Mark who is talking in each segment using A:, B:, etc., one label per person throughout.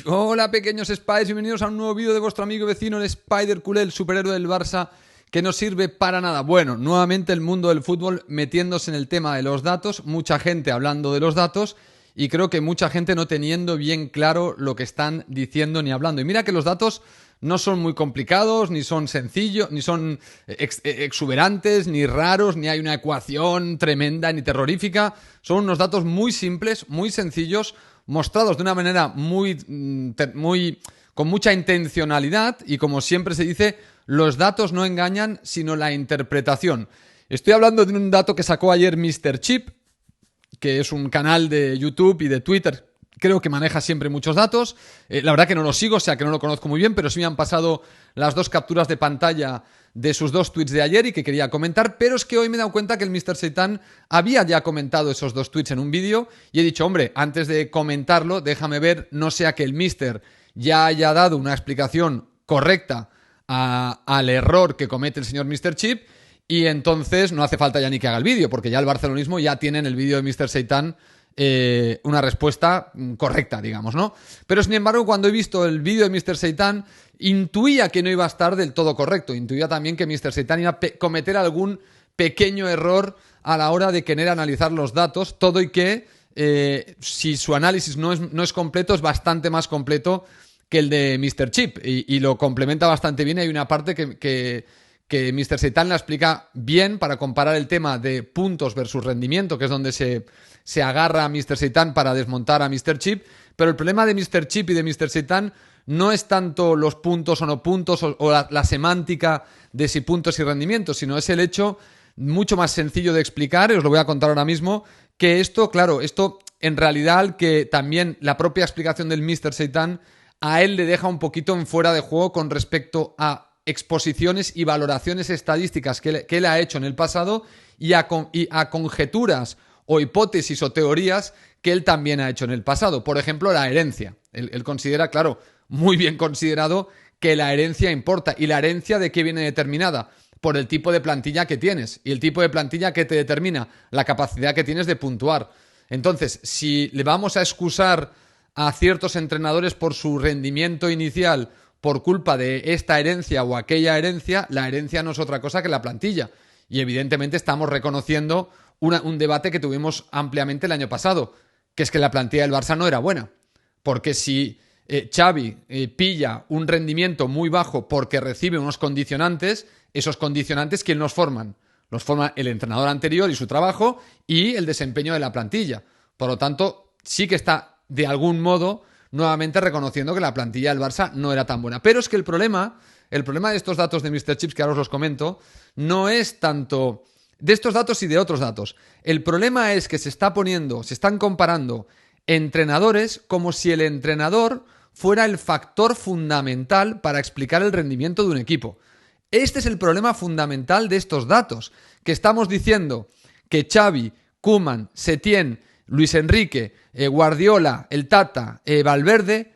A: Hola pequeños Spies, bienvenidos a un nuevo vídeo de vuestro amigo y vecino el Spider Culé, el superhéroe del Barça que no sirve para nada. Bueno, nuevamente el mundo del fútbol metiéndose en el tema de los datos, mucha gente hablando de los datos y creo que mucha gente no teniendo bien claro lo que están diciendo ni hablando. Y mira que los datos no son muy complicados, ni son sencillos, ni son exuberantes, ni raros, ni hay una ecuación tremenda ni terrorífica. Son unos datos muy simples, muy sencillos, mostrados de una manera con mucha intencionalidad y, como siempre se dice, los datos no engañan, sino la interpretación. Estoy hablando de un dato que sacó ayer Mr. Chip, que es un canal de YouTube y de Twitter. Creo que maneja siempre muchos datos. La verdad que no lo sigo, o sea que no lo conozco muy bien, pero sí me han pasado las dos capturas de pantalla de sus dos tweets de ayer y que quería comentar, pero es que hoy me he dado cuenta que el Mr. Seitan había ya comentado esos dos tweets en un vídeo y he dicho, hombre, antes de comentarlo, déjame ver, no sea que el Mister ya haya dado una explicación correcta al error que comete el señor Mr. Chip y entonces no hace falta ya ni que haga el vídeo, porque ya el barcelonismo ya tiene en el vídeo de Mr. Seitan una respuesta correcta, digamos, ¿no? Pero sin embargo, cuando he visto el vídeo de Mr. Seitan, intuía que no iba a estar del todo correcto. Intuía también que Mr. Seitan iba a cometer algún pequeño error a la hora de querer analizar los datos, todo y que si su análisis no es completo, es bastante más completo que el de Mr. Chip y lo complementa bastante bien. Hay una parte que Mr. Seitan la explica bien para comparar el tema de puntos versus rendimiento, que es donde se agarra a Mr. Seitan para desmontar a Mr. Chip, pero el problema de Mr. Chip y de Mr. Seitan no es tanto los puntos o no puntos o la semántica de si puntos y rendimientos, sino es el hecho mucho más sencillo de explicar, y os lo voy a contar ahora mismo, que esto, claro, esto en realidad que también la propia explicación del Mr. Seitan a él le deja un poquito en fuera de juego con respecto a exposiciones y valoraciones estadísticas que él ha hecho en el pasado y a conjeturas o hipótesis o teorías que él también ha hecho en el pasado. Por ejemplo, la herencia. Él considera, claro, muy bien considerado, que la herencia importa. ¿Y la herencia de qué viene determinada? Por el tipo de plantilla que tienes. Y el tipo de plantilla que te determina la capacidad que tienes de puntuar. Entonces, si le vamos a excusar a ciertos entrenadores por su rendimiento inicial por culpa de esta herencia o aquella herencia, la herencia no es otra cosa que la plantilla. Y evidentemente estamos reconociendo un debate que tuvimos ampliamente el año pasado, que es que la plantilla del Barça no era buena. Porque si Xavi pilla un rendimiento muy bajo porque recibe unos condicionantes, esos condicionantes, ¿quién los forman? Los forma el entrenador anterior y su trabajo y el desempeño de la plantilla. Por lo tanto, sí que está de algún modo nuevamente reconociendo que la plantilla del Barça no era tan buena. Pero es que el problema de estos datos de Mr. Chips, que ahora os los comento, no es tanto de estos datos y de otros datos. El problema es que se están comparando entrenadores como si el entrenador fuera el factor fundamental para explicar el rendimiento de un equipo. Este es el problema fundamental de estos datos, que estamos diciendo que Xavi, Koeman, Setién, Luis Enrique, Guardiola, el Tata, Valverde,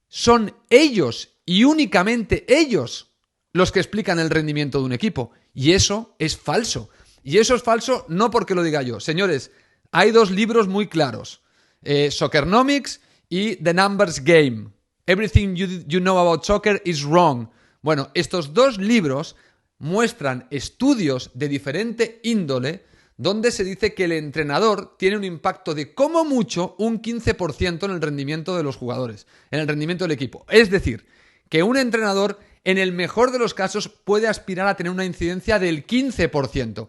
A: son ellos y únicamente ellos los que explican el rendimiento de un equipo. Y eso es falso. Y eso es falso no porque lo diga yo. Señores, hay dos libros muy claros. Soccernomics y The Numbers Game. Everything you know about soccer is wrong. Bueno, estos dos libros muestran estudios de diferente índole donde se dice que el entrenador tiene un impacto de como mucho un 15% en el rendimiento de los jugadores, en el rendimiento del equipo. Es decir, que un entrenador en el mejor de los casos puede aspirar a tener una incidencia del 15%.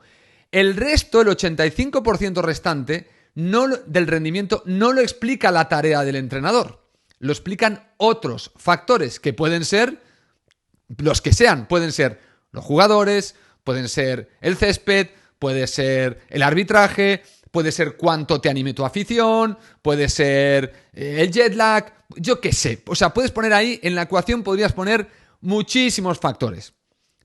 A: El resto, el 85% restante del rendimiento, no lo explica la tarea del entrenador. Lo explican otros factores que pueden ser los que sean. Pueden ser los jugadores, pueden ser el césped, puede ser el arbitraje, puede ser cuánto te anime tu afición, puede ser el jet lag, yo qué sé. O sea, puedes poner ahí, en la ecuación podrías poner muchísimos factores.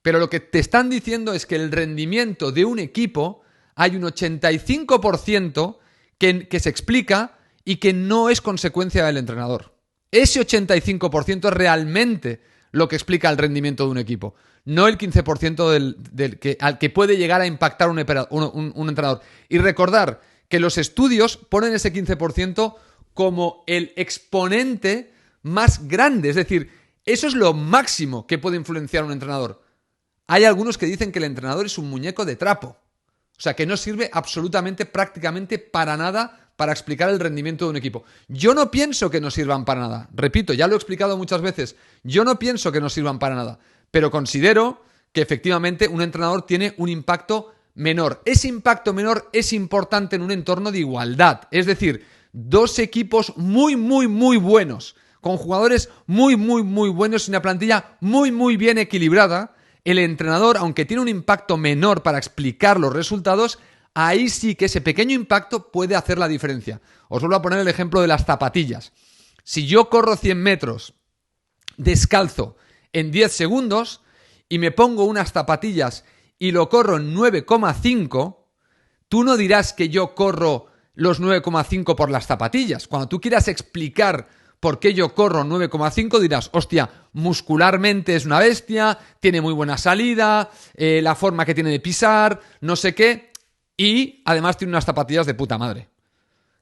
A: Pero lo que te están diciendo es que el rendimiento de un equipo hay un 85% que se explica y que no es consecuencia del entrenador. Ese 85% es realmente lo que explica el rendimiento de un equipo. No el 15% al que puede llegar a impactar un entrenador. Y recordar que los estudios ponen ese 15% como el exponente más grande. Es decir, eso es lo máximo que puede influenciar un entrenador. Hay algunos que dicen que el entrenador es un muñeco de trapo. O sea, que no sirve absolutamente, prácticamente para nada para explicar el rendimiento de un equipo. Yo no pienso que no sirvan para nada. Repito, ya lo he explicado muchas veces. Yo no pienso que no sirvan para nada. Pero considero que efectivamente un entrenador tiene un impacto menor. Ese impacto menor es importante en un entorno de igualdad. Es decir, dos equipos muy, muy, muy buenos, con jugadores muy, muy, muy buenos y una plantilla muy, muy bien equilibrada. El entrenador, aunque tiene un impacto menor para explicar los resultados, ahí sí que ese pequeño impacto puede hacer la diferencia. Os vuelvo a poner el ejemplo de las zapatillas. Si yo corro 100 metros descalzo en 10 segundos y me pongo unas zapatillas y lo corro en 9,5, tú no dirás que yo corro los 9,5 por las zapatillas. Cuando tú quieras explicar por qué yo corro 9,5 dirás, hostia, muscularmente es una bestia, tiene muy buena salida, la forma que tiene de pisar, no sé qué, y además tiene unas zapatillas de puta madre.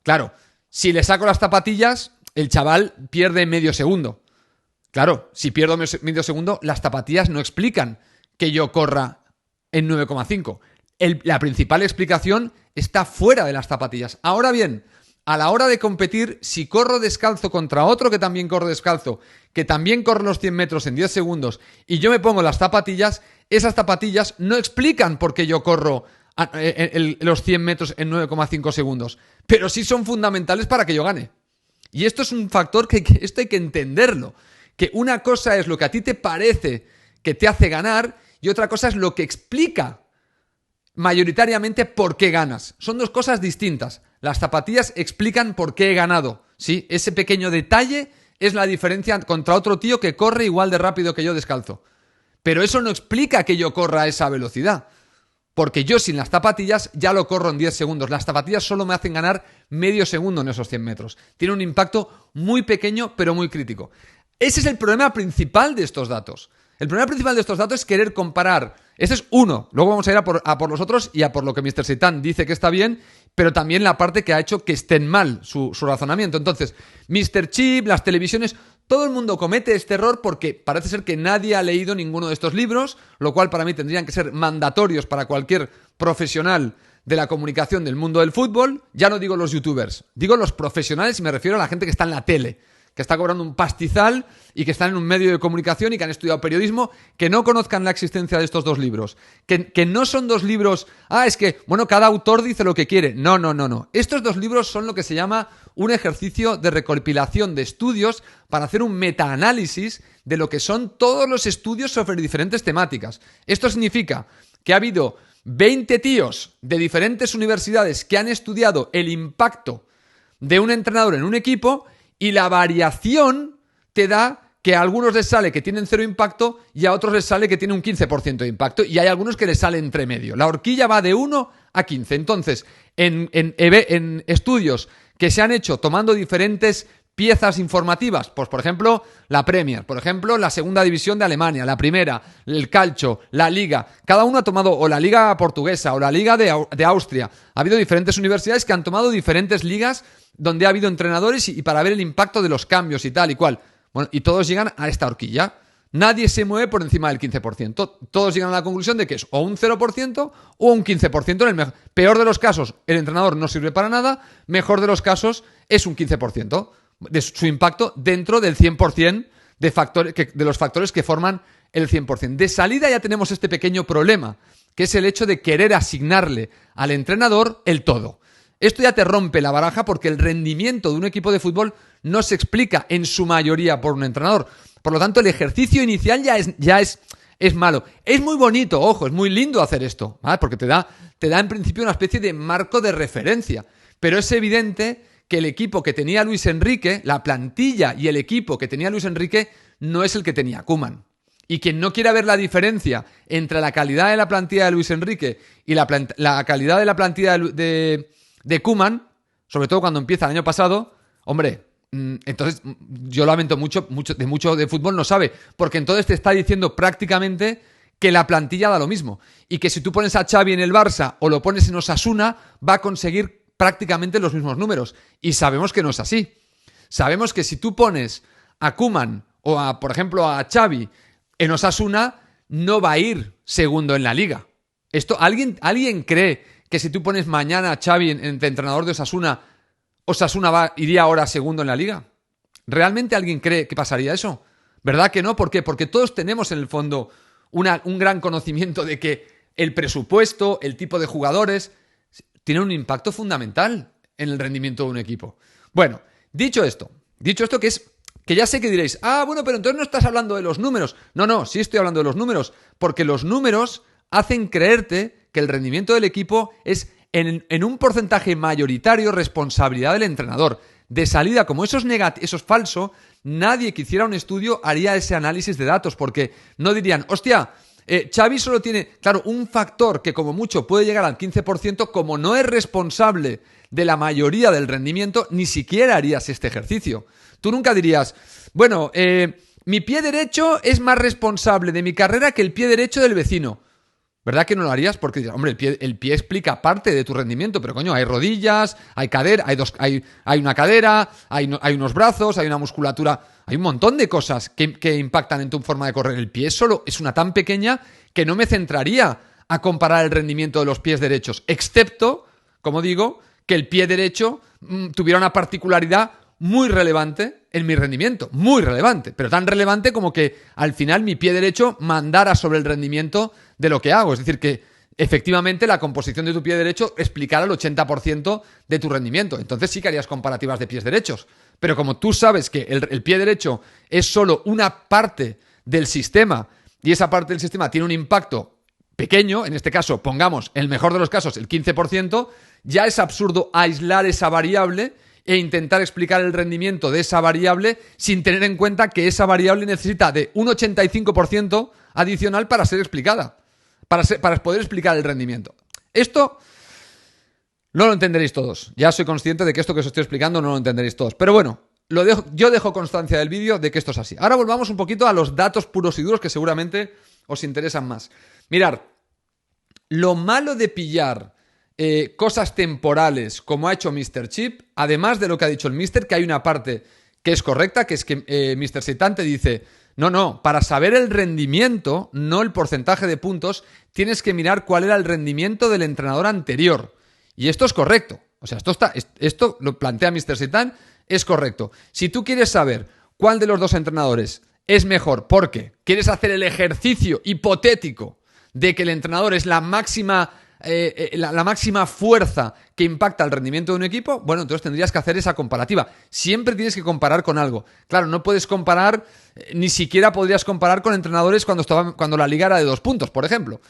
A: Claro, si le saco las zapatillas, el chaval pierde medio segundo. Claro, si pierdo medio segundo, las zapatillas no explican que yo corra en 9,5. La principal explicación está fuera de las zapatillas. Ahora bien, a la hora de competir, si corro descalzo contra otro que también corre descalzo, que también corre los 100 metros en 10 segundos, y yo me pongo las zapatillas, esas zapatillas no explican por qué yo corro los 100 metros en 9,5 segundos, pero sí son fundamentales para que yo gane. Y esto es un factor que esto hay que entenderlo, que una cosa es lo que a ti te parece que te hace ganar y otra cosa es lo que explica mayoritariamente por qué ganas. Son dos cosas distintas. Las zapatillas explican por qué he ganado. ¿Sí? Ese pequeño detalle es la diferencia contra otro tío que corre igual de rápido que yo descalzo. Pero eso no explica que yo corra a esa velocidad. Porque yo sin las zapatillas ya lo corro en 10 segundos. Las zapatillas solo me hacen ganar medio segundo en esos 100 metros. Tiene un impacto muy pequeño pero muy crítico. Ese es el problema principal de estos datos. El problema principal de estos datos es querer comparar. Ese es uno. Luego vamos a ir a por los otros y a por lo que Mr. Seitan dice que está bien, pero también la parte que ha hecho que estén mal su razonamiento. Entonces, Mr. Chip, las televisiones, todo el mundo comete este error porque parece ser que nadie ha leído ninguno de estos libros, lo cual para mí tendrían que ser mandatorios para cualquier profesional de la comunicación del mundo del fútbol. Ya no digo los youtubers, digo los profesionales y me refiero a la gente que está en la tele, que está cobrando un pastizal y que están en un medio de comunicación y que han estudiado periodismo, que no conozcan la existencia de estos dos libros. Que no son dos libros, es que, bueno, cada autor dice lo que quiere. No. Estos dos libros son lo que se llama un ejercicio de recopilación de estudios para hacer un metaanálisis de lo que son todos los estudios sobre diferentes temáticas. Esto significa que ha habido 20 tíos de diferentes universidades que han estudiado el impacto de un entrenador en un equipo y la variación te da que a algunos les sale que tienen 0 impacto y a otros les sale que tienen un 15% de impacto y hay algunos que les sale entre medio. La horquilla va de 1 a 15. Entonces, en estudios que se han hecho tomando diferentes piezas informativas, pues por ejemplo la Premier, por ejemplo la segunda división de Alemania, la primera, el Calcio, la Liga, cada uno ha tomado o la Liga portuguesa o la Liga de Austria. Ha habido diferentes universidades que han tomado diferentes ligas donde ha habido entrenadores y para ver el impacto de los cambios y tal y cual. Bueno, y todos llegan a esta horquilla. Nadie se mueve por encima del 15%. Todos llegan a la conclusión de que es o un 0% o un 15%. En el peor de los casos, el entrenador no sirve para nada. Mejor de los casos, es un 15% de su impacto dentro del 100% de los factores que forman el 100%. De salida ya tenemos este pequeño problema, que es el hecho de querer asignarle al entrenador el todo. Esto ya te rompe la baraja porque el rendimiento de un equipo de fútbol no se explica en su mayoría por un entrenador. Por lo tanto, el ejercicio inicial ya es malo. Es muy bonito, ojo, es muy lindo hacer esto, ¿vale? Porque te da en principio una especie de marco de referencia. Pero es evidente que el equipo que tenía Luis Enrique, la plantilla y el equipo que tenía Luis Enrique, no es el que tenía Koeman. Y quien no quiera ver la diferencia entre la calidad de la plantilla de Luis Enrique y la calidad de la plantilla de Koeman, sobre todo cuando empieza el año pasado, hombre, entonces yo lamento mucho de fútbol no sabe, porque entonces te está diciendo prácticamente que la plantilla da lo mismo y que si tú pones a Xavi en el Barça o lo pones en Osasuna va a conseguir prácticamente los mismos números y sabemos que no es así. Sabemos que si tú pones a Koeman o a, por ejemplo, a Xavi en Osasuna, no va a ir segundo en la liga. ¿Alguien cree que si tú pones mañana a Xavi en entrenador de Osasuna, iría ahora segundo en la liga? ¿Realmente alguien cree que pasaría eso? ¿Verdad que no? ¿Por qué? Porque todos tenemos en el fondo un gran conocimiento de que el presupuesto, el tipo de jugadores, tiene un impacto fundamental en el rendimiento de un equipo. Bueno, dicho esto que ya sé que diréis, bueno, pero entonces no estás hablando de los números. No, sí estoy hablando de los números, porque los números hacen creerte que el rendimiento del equipo es en un porcentaje mayoritario responsabilidad del entrenador. De salida, como eso es falso, nadie que hiciera un estudio haría ese análisis de datos, porque no dirían, hostia, Xavi solo tiene, claro, un factor que como mucho puede llegar al 15%, como no es responsable de la mayoría del rendimiento, ni siquiera harías este ejercicio. Tú nunca dirías, bueno, mi pie derecho es más responsable de mi carrera que el pie derecho del vecino. ¿Verdad que no lo harías? Porque dirás, hombre, el pie explica parte de tu rendimiento, pero coño, hay rodillas, hay cadera, hay una cadera, hay unos brazos, hay una musculatura, hay un montón de cosas que impactan en tu forma de correr. El pie solo es una tan pequeña que no me centraría a comparar el rendimiento de los pies derechos, excepto, como digo, que el pie derecho tuviera una particularidad muy relevante en mi rendimiento, muy relevante, pero tan relevante como que al final mi pie derecho mandara sobre el rendimiento de lo que hago, es decir, que efectivamente la composición de tu pie derecho explicara el 80% de tu rendimiento. Entonces sí que harías comparativas de pies derechos, pero como tú sabes que el pie derecho es solo una parte del sistema y esa parte del sistema tiene un impacto pequeño, en este caso pongamos, en el mejor de los casos, el 15%, ya es absurdo aislar esa variable e intentar explicar el rendimiento de esa variable sin tener en cuenta que esa variable necesita de un 85% adicional para ser explicada, para poder explicar el rendimiento. Esto no lo entenderéis todos. Ya soy consciente de que esto que os estoy explicando no lo entenderéis todos. Pero bueno, yo dejo constancia del vídeo de que esto es así. Ahora volvamos un poquito a los datos puros y duros que seguramente os interesan más. Mirad, lo malo de pillar cosas temporales como ha hecho Mr. Chip, además de lo que ha dicho el Mr., que hay una parte que es correcta, que es que Mr. Seitan te dice, no, para saber el rendimiento, no el porcentaje de puntos, tienes que mirar cuál era el rendimiento del entrenador anterior. Y esto es correcto. O sea, esto lo plantea Mr. Seitan, es correcto. Si tú quieres saber cuál de los dos entrenadores es mejor, porque quieres hacer el ejercicio hipotético de que el entrenador es la máxima fuerza que impacta el rendimiento de un equipo, bueno, entonces tendrías que hacer esa comparativa. Siempre tienes que comparar con algo. Claro, no puedes comparar, ni siquiera podrías comparar con entrenadores cuando la liga era de 2 puntos, por ejemplo.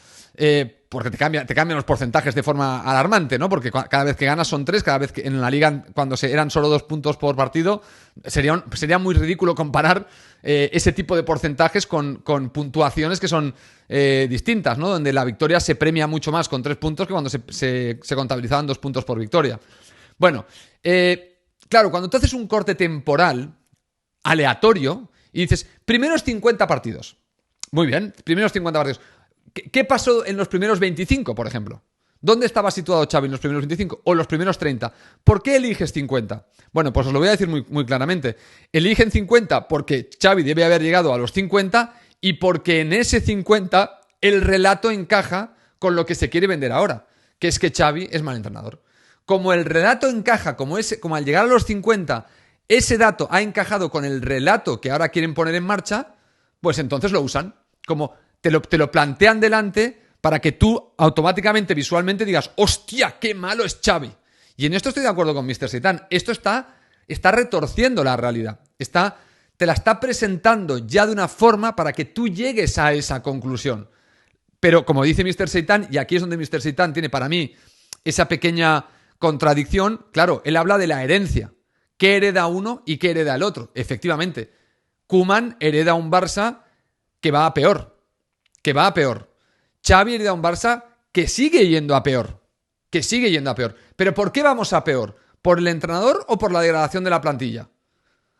A: Porque te cambian los porcentajes de forma alarmante, ¿no? Porque cada vez que ganas son 3, cada vez que en la liga, cuando eran solo 2 puntos por partido, sería muy ridículo comparar ese tipo de porcentajes con puntuaciones que son distintas, ¿no? Donde la victoria se premia mucho más con 3 puntos que cuando se contabilizaban 2 puntos por victoria. Bueno, claro, cuando tú haces un corte temporal aleatorio y dices, primeros 50 partidos. Muy bien, primeros 50 partidos. ¿Qué pasó en los primeros 25, por ejemplo? ¿Dónde estaba situado Xavi en los primeros 25 o los primeros 30? ¿Por qué eliges 50? Bueno, pues os lo voy a decir muy, muy claramente. Eligen 50 porque Xavi debe haber llegado a los 50 y porque en ese 50 el relato encaja con lo que se quiere vender ahora, que es que Xavi es mal entrenador. Como el relato encaja, como al llegar a los 50 ese dato ha encajado con el relato que ahora quieren poner en marcha, pues entonces lo usan. Como te lo plantean delante para que tú automáticamente, visualmente digas, ¡hostia, qué malo es Xavi! Y en esto estoy de acuerdo con Mr. Seitan. Esto está retorciendo la realidad. Te la está presentando ya de una forma para que tú llegues a esa conclusión. Pero como dice Mr. Seitan, y aquí es donde Mr. Seitan tiene para mí esa pequeña contradicción, claro, él habla de la herencia. ¿Qué hereda uno y qué hereda el otro? Efectivamente, Koeman hereda un Barça que va a peor. Xavi hereda un Barça que sigue yendo a peor. ¿Pero por qué vamos a peor? ¿Por el entrenador o por la degradación de la plantilla?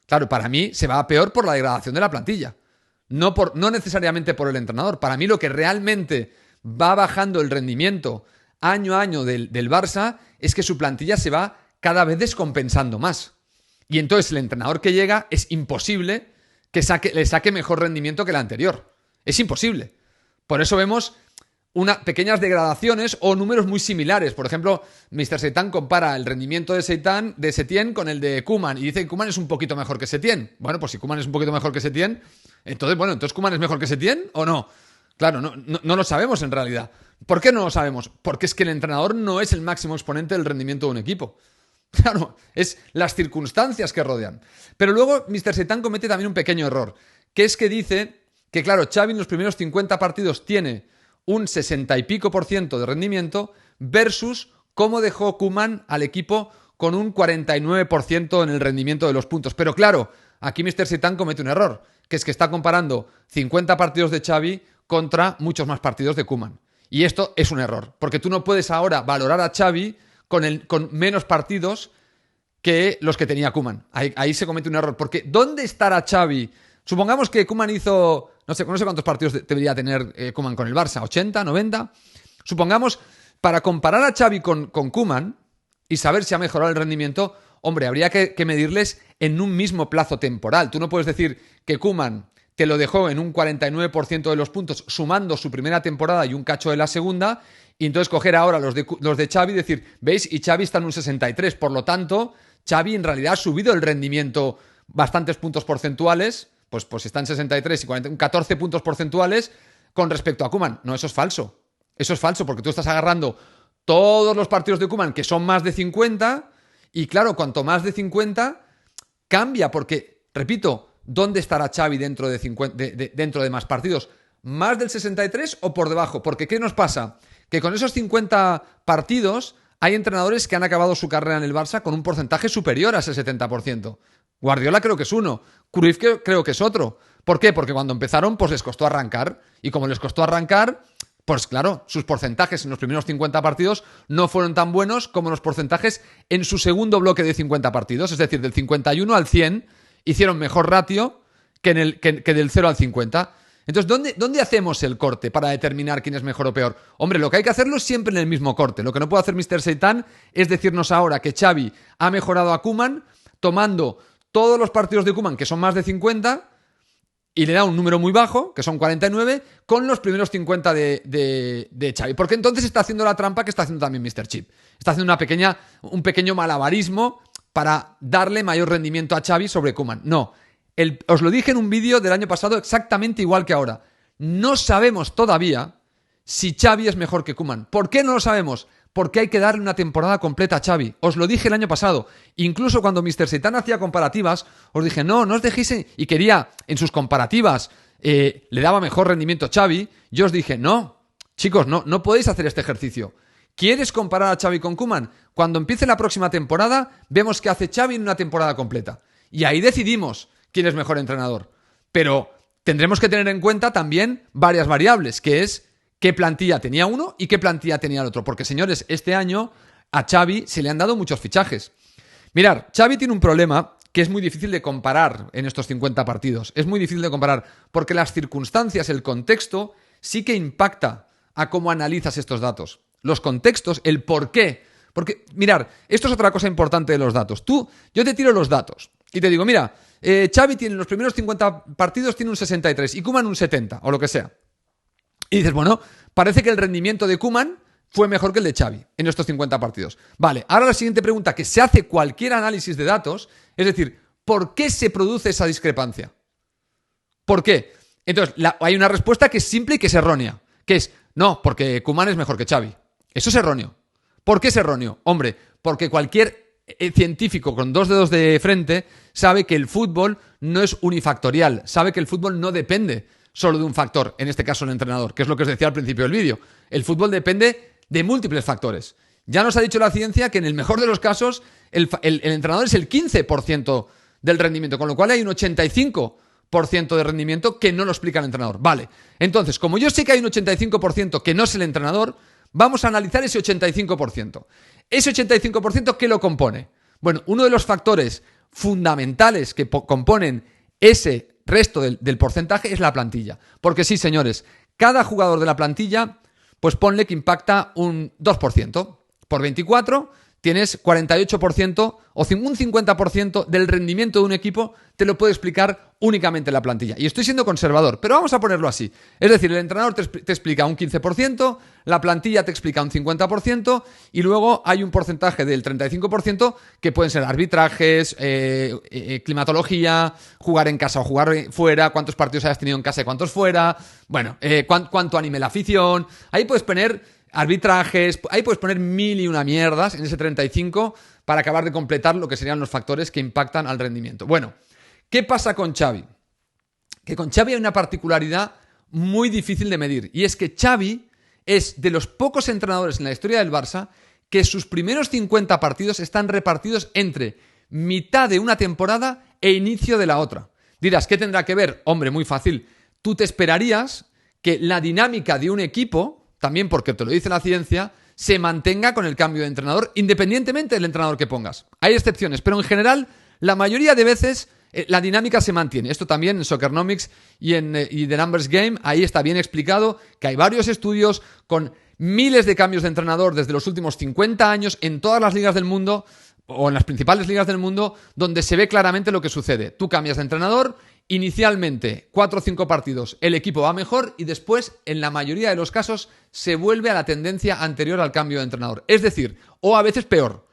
A: Claro, para mí se va a peor por la degradación de la plantilla. No necesariamente por el entrenador. Para mí lo que realmente va bajando el rendimiento año a año del Barça es que su plantilla se va cada vez descompensando más. Y entonces el entrenador que llega es imposible que le saque mejor rendimiento que el anterior. Es imposible. Por eso vemos pequeñas degradaciones o números muy similares. Por ejemplo, Mr. Seitan compara el rendimiento de Setien con el de Koeman y dice que Koeman es un poquito mejor que Setien. Bueno, pues si Koeman es un poquito mejor que Setien, entonces Koeman es mejor que Setien o no. Claro, no lo sabemos en realidad. ¿Por qué no lo sabemos? Porque es que el entrenador no es el máximo exponente del rendimiento de un equipo. Claro, es las circunstancias que rodean. Pero luego Mr. Seitan comete también un pequeño error, que es que dice que, claro, Xavi en los primeros 50 partidos tiene un 60 y pico % de rendimiento versus cómo dejó Koeman al equipo con un 49% en el rendimiento de los puntos. Pero claro, aquí Mr. Seitan comete un error, que es que está comparando 50 partidos de Xavi contra muchos más partidos de Koeman. Y esto es un error, porque tú no puedes ahora valorar a Xavi con menos partidos que los que tenía Koeman. Ahí se comete un error, porque ¿dónde estará Xavi? Supongamos que Koeman hizo, no sé cuántos partidos debería tener Koeman con el Barça, 80, 90. Supongamos, para comparar a Xavi con Koeman y saber si ha mejorado el rendimiento, hombre, habría que medirles en un mismo plazo temporal. Tú no puedes decir que Koeman te lo dejó en un 49% de los puntos, sumando su primera temporada y un cacho de la segunda, y entonces coger ahora los de Xavi y decir, ¿veis? Y Xavi está en un 63%. Por lo tanto, Xavi en realidad ha subido el rendimiento bastantes puntos porcentuales. Pues si están 63 y 14 puntos porcentuales con respecto a Koeman. No, eso es falso. Eso es falso porque tú estás agarrando todos los partidos de Koeman que son más de 50 y claro, cuanto más de 50 cambia porque, repito, ¿dónde estará Xavi dentro de más partidos? ¿Más del 63 o por debajo? Porque ¿qué nos pasa? Que con esos 50 partidos hay entrenadores que han acabado su carrera en el Barça con un porcentaje superior a ese 70%. Guardiola creo que es uno, Cruyff creo que es otro. ¿Por qué? Porque cuando empezaron pues les costó arrancar y como les costó arrancar, pues claro, sus porcentajes en los primeros 50 partidos no fueron tan buenos como los porcentajes en su segundo bloque de 50 partidos, es decir, del 51 al 100 hicieron mejor ratio que del 0 al 50. Entonces, ¿dónde hacemos el corte para determinar quién es mejor o peor? Hombre, lo que hay que hacerlo es siempre en el mismo corte. Lo que no puede hacer Mr. Seitan es decirnos ahora que Xavi ha mejorado a Koeman tomando todos los partidos de Koeman, que son más de 50, y le da un número muy bajo, que son 49, con los primeros 50 de Xavi. Porque entonces está haciendo la trampa que está haciendo también Mr. Chip. Está haciendo un pequeño malabarismo para darle mayor rendimiento a Xavi sobre Koeman. No, os lo dije en un vídeo del año pasado exactamente igual que ahora. No sabemos todavía si Xavi es mejor que Koeman. ¿Por qué no lo sabemos? Porque hay que darle una temporada completa a Xavi. Os lo dije el año pasado. Incluso cuando Mr. Seitan hacía comparativas, os dije, no os dejéis... Y quería, en sus comparativas, le daba mejor rendimiento a Xavi. Yo os dije, no, chicos, no podéis hacer este ejercicio. ¿Quieres comparar a Xavi con Koeman? Cuando empiece la próxima temporada, vemos qué hace Xavi en una temporada completa. Y ahí decidimos quién es mejor entrenador. Pero tendremos que tener en cuenta también varias variables, que es qué plantilla tenía uno y qué plantilla tenía el otro. Porque, señores, este año a Xavi se le han dado muchos fichajes. Mirad, Xavi tiene un problema que es muy difícil de comparar en estos 50 partidos. Es muy difícil de comparar porque las circunstancias, el contexto, sí que impacta a cómo analizas estos datos. Los contextos, el por qué. Porque, mirad, esto es otra cosa importante de los datos. Yo te tiro los datos y te digo, mira, Xavi tiene en los primeros 50 partidos tiene un 63 y Koeman un 70 o lo que sea. Y dices, bueno, parece que el rendimiento de Koeman fue mejor que el de Xavi en estos 50 partidos. Vale, ahora la siguiente pregunta que se hace cualquier análisis de datos, es decir, ¿por qué se produce esa discrepancia? ¿Por qué? Entonces, hay una respuesta que es simple y que es errónea, que es, no, porque Koeman es mejor que Xavi. Eso es erróneo. ¿Por qué es erróneo? Hombre, porque cualquier científico con dos dedos de frente sabe que el fútbol no es unifactorial, sabe que el fútbol no depende solo de un factor, en este caso el entrenador, que es lo que os decía al principio del vídeo. El fútbol depende de múltiples factores. Ya nos ha dicho la ciencia que en el mejor de los casos el entrenador es el 15% del rendimiento, con lo cual hay un 85% de rendimiento que no lo explica el entrenador. Vale, entonces, como yo sé que hay un 85% que no es el entrenador, vamos a analizar ese 85%. Ese 85%, ¿qué lo compone? Bueno, uno de los factores fundamentales que componen ese resto del porcentaje es la plantilla. Porque sí, señores, cada jugador de la plantilla, pues ponle que impacta un 2%. Por 24 tienes 48% o un 50% del rendimiento de un equipo te lo puede explicar únicamente la plantilla. Y estoy siendo conservador, pero vamos a ponerlo así. Es decir, el entrenador te explica un 15%, la plantilla te explica un 50% y luego hay un porcentaje del 35% que pueden ser arbitrajes, climatología, jugar en casa o jugar fuera, cuántos partidos hayas tenido en casa y cuántos fuera, bueno, cuánto anime la afición. Ahí puedes poner arbitrajes, ahí puedes poner mil y una mierdas en ese 35 para acabar de completar lo que serían los factores que impactan al rendimiento. Bueno, ¿qué pasa con Xavi? Que con Xavi hay una particularidad muy difícil de medir, y es que Xavi es de los pocos entrenadores en la historia del Barça que sus primeros 50 partidos están repartidos entre mitad de una temporada e inicio de la otra. Dirás, ¿qué tendrá que ver? Hombre, muy fácil. Tú te esperarías que la dinámica de un equipo, también porque te lo dice la ciencia, se mantenga con el cambio de entrenador, independientemente del entrenador que pongas. Hay excepciones, pero en general, la mayoría de veces la dinámica se mantiene. Esto también en Soccernomics y The Numbers Game, ahí está bien explicado que hay varios estudios con miles de cambios de entrenador desde los últimos 50 años en todas las ligas del mundo, o en las principales ligas del mundo, donde se ve claramente lo que sucede. Tú cambias de entrenador, inicialmente 4 o 5 partidos el equipo va mejor y después, en la mayoría de los casos, se vuelve a la tendencia anterior al cambio de entrenador. Es decir, o a veces peor,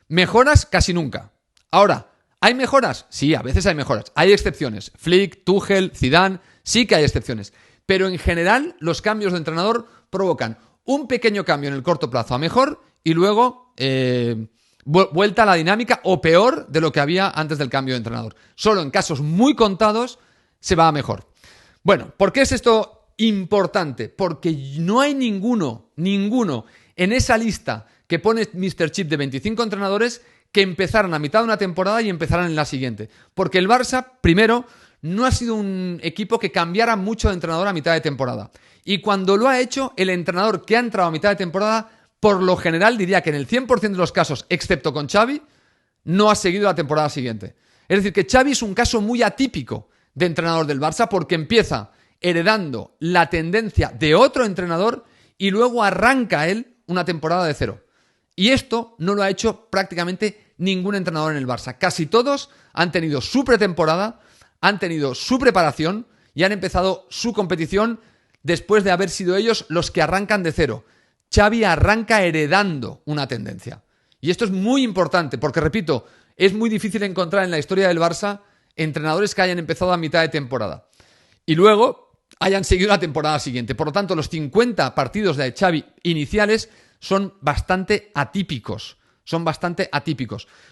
A: mejoras casi nunca. Ahora, ¿hay mejoras? Sí, a veces hay mejoras. Hay excepciones. Flick, Tuchel, Zidane, sí que hay excepciones. Pero en general, los cambios de entrenador provocan un pequeño cambio en el corto plazo a mejor y luego vuelta a la dinámica o peor de lo que había antes del cambio de entrenador. Solo en casos muy contados se va a mejor. Bueno, ¿por qué es esto importante? Porque no hay ninguno en esa lista que pone Mr. Chip de 25 entrenadores que empezaran a mitad de una temporada y empezaran en la siguiente. Porque el Barça, primero, no ha sido un equipo que cambiara mucho de entrenador a mitad de temporada. Y cuando lo ha hecho, el entrenador que ha entrado a mitad de temporada, por lo general, diría que en el 100% de los casos, excepto con Xavi, no ha seguido la temporada siguiente. Es decir, que Xavi es un caso muy atípico de entrenador del Barça porque empieza heredando la tendencia de otro entrenador y luego arranca él una temporada de cero. Y esto no lo ha hecho prácticamente ningún entrenador en el Barça. Casi todos han tenido su pretemporada, han tenido su preparación y han empezado su competición después de haber sido ellos los que arrancan de cero. Xavi arranca heredando una tendencia. Y esto es muy importante porque, repito, es muy difícil encontrar en la historia del Barça entrenadores que hayan empezado a mitad de temporada y luego hayan seguido la temporada siguiente. Por lo tanto, los 50 partidos de Xavi iniciales son bastante atípicos.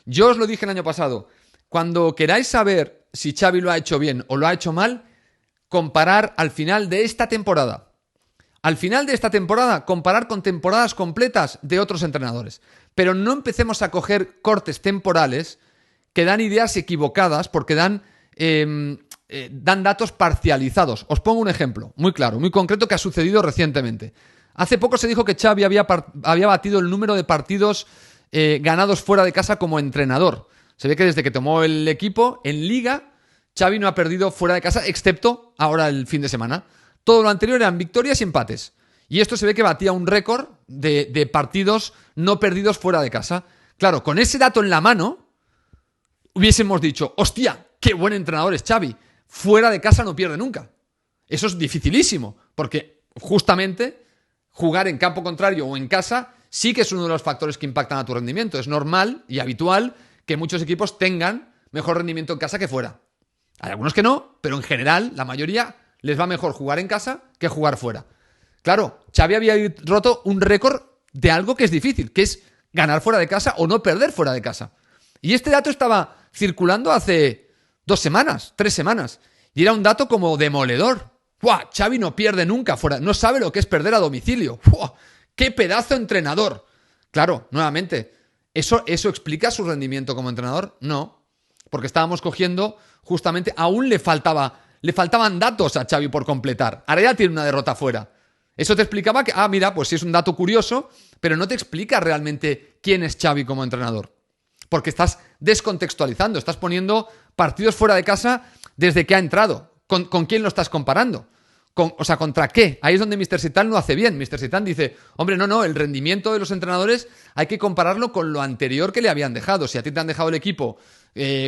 A: Yo os lo dije el año pasado. Cuando queráis saber si Xavi lo ha hecho bien o lo ha hecho mal, comparar al final de esta temporada. Al final de esta temporada, comparar con temporadas completas de otros entrenadores. Pero no empecemos a coger cortes temporales que dan ideas equivocadas porque dan datos parcializados. Os pongo un ejemplo muy claro, muy concreto que ha sucedido recientemente. Hace poco se dijo que Xavi había batido el número de partidos ganados fuera de casa como entrenador. Se ve que desde que tomó el equipo en Liga, Xavi no ha perdido fuera de casa, excepto ahora el fin de semana. Todo lo anterior eran victorias y empates. Y esto se ve que batía un récord de partidos no perdidos fuera de casa. Claro, con ese dato en la mano, hubiésemos dicho, hostia, qué buen entrenador es Xavi. Fuera de casa no pierde nunca. Eso es dificilísimo, porque justamente jugar en campo contrario o en casa sí que es uno de los factores que impactan a tu rendimiento. Es normal y habitual que muchos equipos tengan mejor rendimiento en casa que fuera. Hay algunos que no, pero en general, la mayoría les va mejor jugar en casa que jugar fuera. Claro, Xavi había roto un récord de algo que es difícil, que es ganar fuera de casa o no perder fuera de casa. Y este dato estaba circulando hace 2 semanas, 3 semanas, y era un dato como demoledor. ¡Buah! Xavi no pierde nunca fuera, no sabe lo que es perder a domicilio. ¡Buah! ¡Qué pedazo de entrenador! Claro, nuevamente, ¿eso explica su rendimiento como entrenador? No, porque estábamos cogiendo, justamente, aún le faltaban datos a Xavi por completar. Ahora ya tiene una derrota fuera. Eso te explicaba que, mira, pues sí es un dato curioso, pero no te explica realmente quién es Xavi como entrenador. Porque estás descontextualizando, estás poniendo partidos fuera de casa desde que ha entrado. ¿Con quién lo estás comparando? ¿contra qué? Ahí es donde Mr. Seitan lo hace bien. Mr. Seitan dice, hombre, no, el rendimiento de los entrenadores hay que compararlo con lo anterior que le habían dejado. Si a ti te han dejado el equipo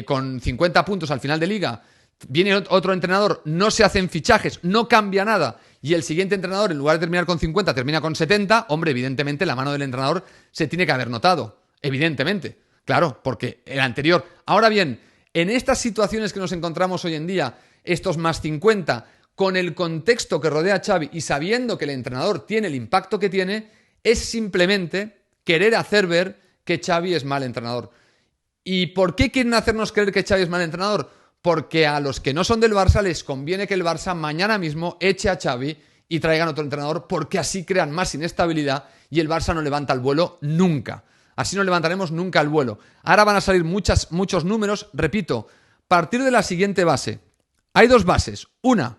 A: con 50 puntos al final de liga, viene otro entrenador, no se hacen fichajes, no cambia nada, y el siguiente entrenador, en lugar de terminar con 50, termina con 70, hombre, evidentemente la mano del entrenador se tiene que haber notado. Evidentemente. Claro, porque el anterior... Ahora bien, en estas situaciones que nos encontramos hoy en día, estos más 50, con el contexto que rodea a Xavi y sabiendo que el entrenador tiene el impacto que tiene, es simplemente querer hacer ver que Xavi es mal entrenador. ¿Y por qué quieren hacernos creer que Xavi es mal entrenador? Porque a los que no son del Barça les conviene que el Barça mañana mismo eche a Xavi y traigan otro entrenador, porque así crean más inestabilidad y el Barça no levanta el vuelo nunca. Así no levantaremos nunca el vuelo. Ahora van a salir muchos números. Repito, partir de la siguiente base. Hay dos bases. Una,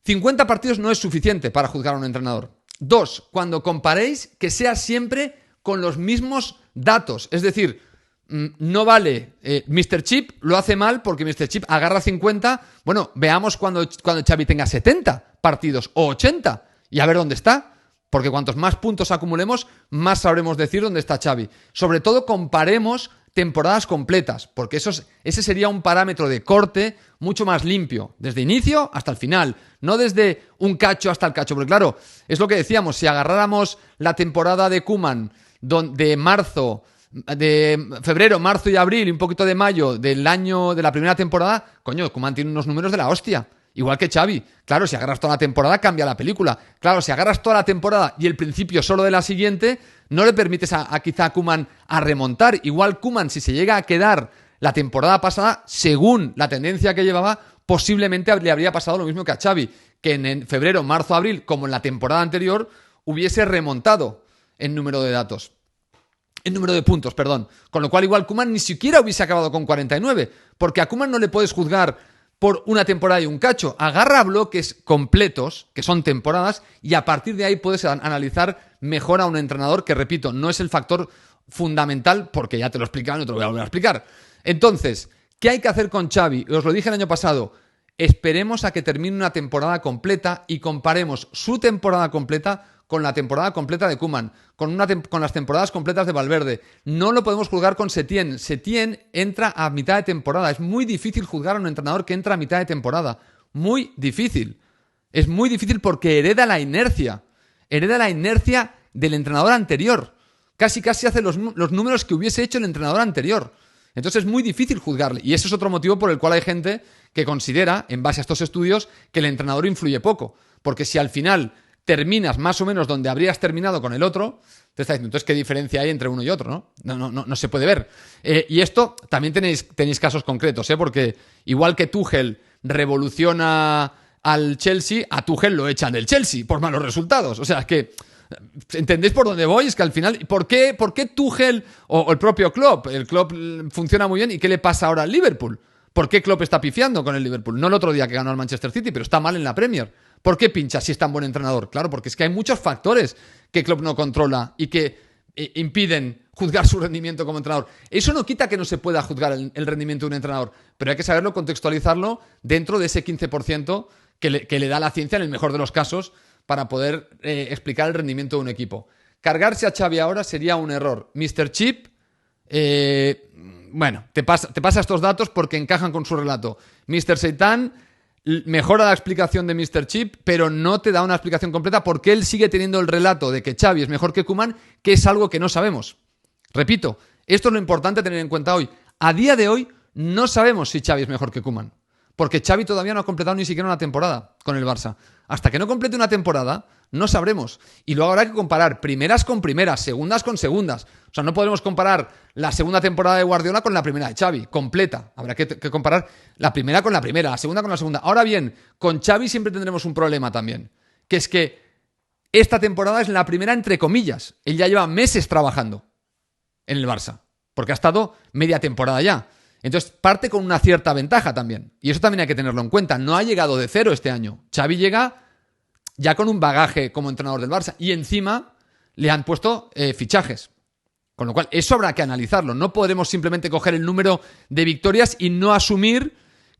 A: 50 partidos no es suficiente para juzgar a un entrenador. Dos, cuando comparéis, que sea siempre con los mismos datos. Es decir, no vale, Mr. Chip lo hace mal porque Mr. Chip agarra 50. Bueno, veamos cuando Xavi tenga 70 partidos o 80 y a ver dónde está. Porque cuantos más puntos acumulemos, más sabremos decir dónde está Xavi. Sobre todo comparemos temporadas completas, porque ese sería un parámetro de corte mucho más limpio, desde inicio hasta el final, no desde un cacho hasta el cacho. Porque claro, es lo que decíamos, si agarráramos la temporada de Koeman de febrero, marzo y abril y un poquito de mayo del año de la primera temporada, coño, Koeman tiene unos números de la hostia. Igual que Xavi. Claro, si agarras toda la temporada, cambia la película. Claro, si agarras toda la temporada y el principio solo de la siguiente, no le permites quizá a Koeman a remontar. Igual Koeman, si se llega a quedar la temporada pasada, según la tendencia que llevaba, posiblemente le habría pasado lo mismo que a Xavi, que en febrero, marzo, abril, como en la temporada anterior, hubiese remontado en número de puntos, perdón. Con lo cual igual Koeman ni siquiera hubiese acabado con 49, porque a Koeman no le puedes juzgar por una temporada y un cacho. Agarra bloques completos, que son temporadas, y a partir de ahí puedes analizar mejor a un entrenador, que repito, no es el factor fundamental, porque ya te lo explicaba y no te lo voy a volver a explicar. Entonces, ¿qué hay que hacer con Xavi? Os lo dije el año pasado, esperemos a que termine una temporada completa y comparemos su temporada completa con la temporada completa de Koeman, con las temporadas completas de Valverde. No lo podemos juzgar con Setién. Setién entra a mitad de temporada. Es muy difícil juzgar a un entrenador que entra a mitad de temporada. Muy difícil. Es muy difícil porque hereda la inercia. Hereda la inercia del entrenador anterior. Casi hace los números que hubiese hecho el entrenador anterior. Entonces es muy difícil juzgarle. Y ese es otro motivo por el cual hay gente que considera, en base a estos estudios, que el entrenador influye poco. Porque si al final terminas más o menos donde habrías terminado con el otro, te está diciendo, entonces, ¿qué diferencia hay entre uno y otro? No se puede ver. Y esto también tenéis casos concretos, porque igual que Tuchel revoluciona al Chelsea, a Tuchel lo echan del Chelsea por malos resultados. O sea, es que, ¿entendéis por dónde voy? Es que al final, ¿por qué Tuchel o el propio Klopp? El Klopp funciona muy bien, ¿y qué le pasa ahora al Liverpool? ¿Por qué Klopp está pifiando con el Liverpool? No el otro día que ganó al Manchester City, pero está mal en la Premier. ¿Por qué pincha si es tan buen entrenador? Claro, porque es que hay muchos factores que Klopp no controla y que impiden juzgar su rendimiento como entrenador. Eso no quita que no se pueda juzgar el rendimiento de un entrenador, pero hay que saberlo contextualizarlo dentro de ese 15% que le da la ciencia en el mejor de los casos para poder explicar el rendimiento de un equipo. Cargarse a Xavi ahora sería un error. Mr. Chip, te pasa estos datos porque encajan con su relato. Mr. Seitan mejora la explicación de Mr. Chip, pero no te da una explicación completa porque él sigue teniendo el relato de que Xavi es mejor que Koeman, que es algo que no sabemos. Repito, esto es lo importante a tener en cuenta hoy. A día de hoy no sabemos si Xavi es mejor que Koeman, porque Xavi todavía no ha completado ni siquiera una temporada con el Barça. Hasta que no complete una temporada, no sabremos. Y luego habrá que comparar primeras con primeras, segundas con segundas. O sea, no podemos comparar la segunda temporada de Guardiola con la primera de Xavi, completa. Habrá que comparar la primera con la primera, la segunda con la segunda. Ahora bien, con Xavi siempre tendremos un problema también, que es que esta temporada es la primera entre comillas. Él ya lleva meses trabajando en el Barça, porque ha estado media temporada ya. Entonces parte con una cierta ventaja también. Y eso también hay que tenerlo en cuenta. No ha llegado de cero este año. Xavi llega ya con un bagaje como entrenador del Barça. Y encima le han puesto fichajes. Con lo cual, eso habrá que analizarlo. No podremos simplemente coger el número de victorias y no asumir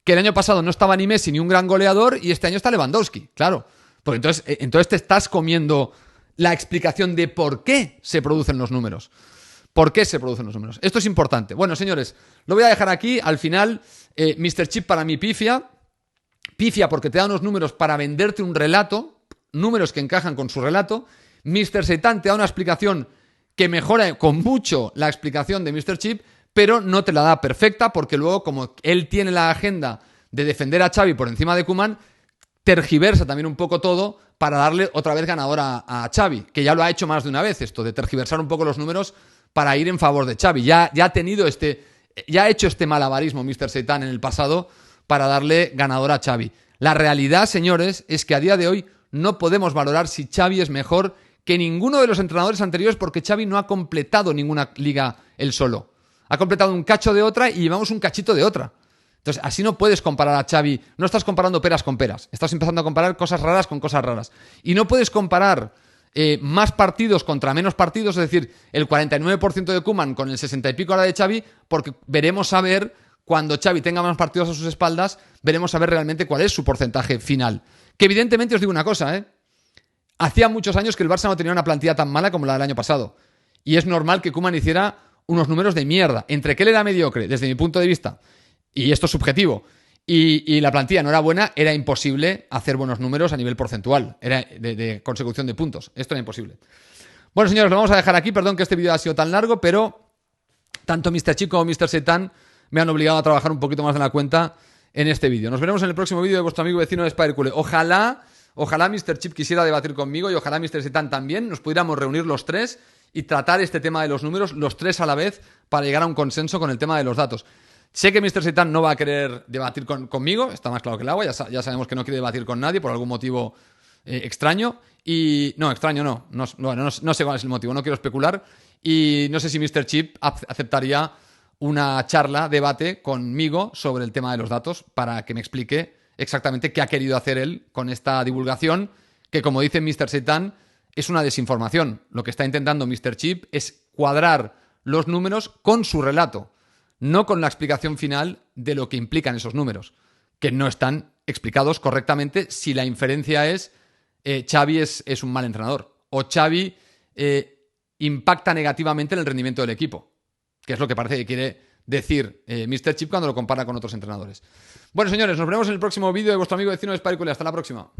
A: que el año pasado no estaba ni Messi ni un gran goleador y este año está Lewandowski, claro. Pues entonces te estás comiendo la explicación de por qué se producen los números. ¿Por qué se producen los números? Esto es importante. Bueno, señores, lo voy a dejar aquí. Al final, Mr. Chip para mí pifia. Pifia porque te da unos números para venderte un relato, números que encajan con su relato. Mr. Seitan te da una explicación que mejora con mucho la explicación de Mr. Chip, pero no te la da perfecta porque luego, como él tiene la agenda de defender a Xavi por encima de Koeman, tergiversa también un poco todo para darle otra vez ganador a Xavi, que ya lo ha hecho más de una vez esto, de tergiversar un poco los números para ir en favor de Xavi. Ya ha hecho este malabarismo Mr. Seitan en el pasado para darle ganador a Xavi. La realidad, señores, es que a día de hoy no podemos valorar si Xavi es mejor que ninguno de los entrenadores anteriores porque Xavi no ha completado ninguna liga él solo. Ha completado un cacho de otra y llevamos un cachito de otra. Entonces, así no puedes comparar a Xavi. No estás comparando peras con peras. Estás empezando a comparar cosas raras con cosas raras. Y no puedes comparar más partidos contra menos partidos, es decir, el 49% de Koeman con el 60 y pico ahora de Xavi, porque veremos a ver, cuando Xavi tenga más partidos a sus espaldas, veremos a ver realmente cuál es su porcentaje final. Que evidentemente os digo una cosa, hacía muchos años que el Barça no tenía una plantilla tan mala como la del año pasado. Y es normal que Koeman hiciera unos números de mierda. Entre que él era mediocre, desde mi punto de vista, y esto es subjetivo, y la plantilla no era buena, era imposible hacer buenos números a nivel porcentual. Era de consecución de puntos. Esto era imposible. Bueno, señores, lo vamos a dejar aquí. Perdón que este vídeo ha sido tan largo, pero tanto Mr. Chip como Mr. Seitan me han obligado a trabajar un poquito más de la cuenta en este vídeo. Nos veremos en el próximo vídeo de vuestro amigo vecino de Spidercule. Ojalá Mr. Chip quisiera debatir conmigo y ojalá Mr. Seitan también. Nos pudiéramos reunir los tres y tratar este tema de los números, los tres a la vez, para llegar a un consenso con el tema de los datos. Sé que Mr. Seitan no va a querer debatir conmigo, está más claro que el agua, ya sabemos que no quiere debatir con nadie por algún motivo extraño. Y no, extraño no sé cuál es el motivo, no quiero especular. Y no sé si Mr. Chip aceptaría una charla, debate conmigo sobre el tema de los datos para que me explique exactamente qué ha querido hacer él con esta divulgación, que como dice Mr. Seitan, es una desinformación. Lo que está intentando Mr. Chip es cuadrar los números con su relato, no con la explicación final de lo que implican esos números, que no están explicados correctamente si la inferencia es Xavi es un mal entrenador o Xavi impacta negativamente en el rendimiento del equipo, que es lo que parece que quiere decir Mr. Chip cuando lo compara con otros entrenadores. Bueno, señores, nos veremos en el próximo vídeo de vuestro amigo vecino de Spidercule. Hasta la próxima.